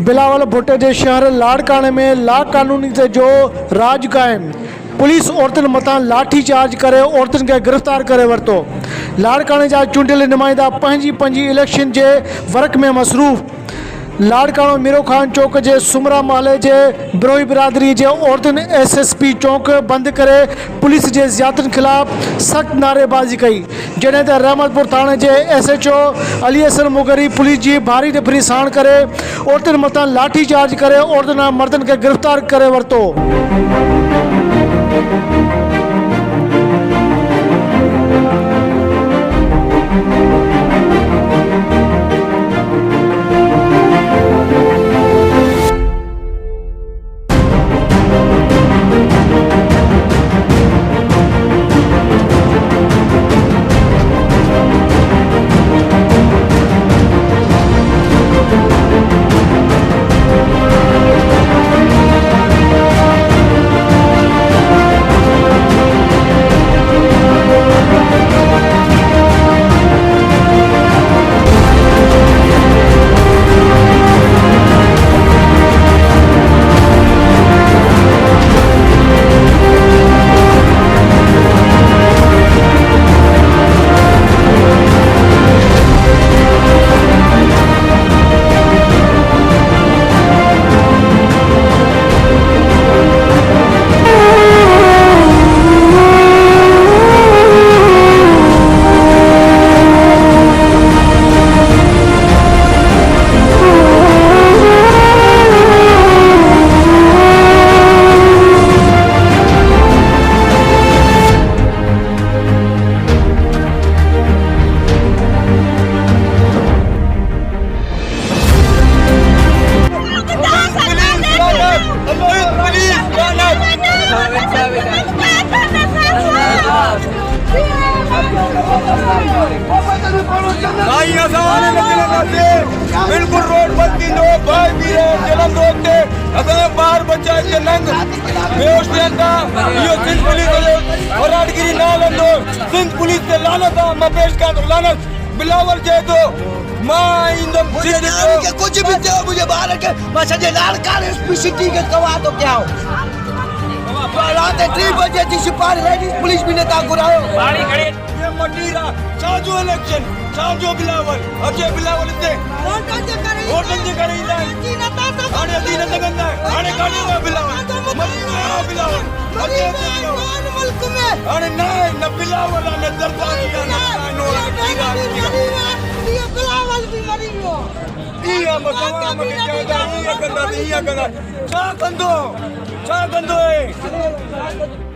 बिलावल भुट्टे जे शहर लाड़काने में ला कानूनी से जो राज कायम पुलिस औरतन मथा लाठी चार्ज करे औरतन के गिरफ्तार करे वरतो। लाड़काने जा चूंडियल नुमाइंदा पंहिंजी इलेक्शन जे वर्क में मसरूफ़। लाड़कानो मीरो खान चौक जे सुमरा महले जे बिरोही बिरादरी जे औरतन SSP चौक बंद करे पुलिस जे ज़्यादतन खिलाफ सख्त नारेबाजी कई, जड॒हिं त रहमतपुर थाणे जे SHO अली हसन मुगरी पुलिस जी भारी निफरी साण करे औरतन मथा लाठी चार्ज करे औरतन मर्दन के गिरफ्तार करे वरतो। बिल्कुल रोड बंदी दो भाई मेरे जलन रोकते अगर बाहर बच्चा के नंग बेहोश था यो सिंध पुलिस और राडगिरी ना लंदो सिंध पुलिस से लानत मैं पेश कर लानत बिलावल जे दो मां इन द के कुछ भी दो मुझे बाहर के बस जे लाड़कान एसपीसीटी के कवा तो क्या हो रात 3 बजे थी सिपाही लेडीज पुलिस भी ने ता गुरायो गाड़ी खड़ी ये मटीरा चाजो इलेक्शन चाजो बिलावल अजय बिलावल से वोट जे करे आने दिन तगंदा आने गाड़ी में बिलावल मत बिलावल अजय मुल्क में आने ना बिलावल ने दरदार किया ये बिलावल भी मरी हो इया मसवा में क्या इया कंदा छा कंदो है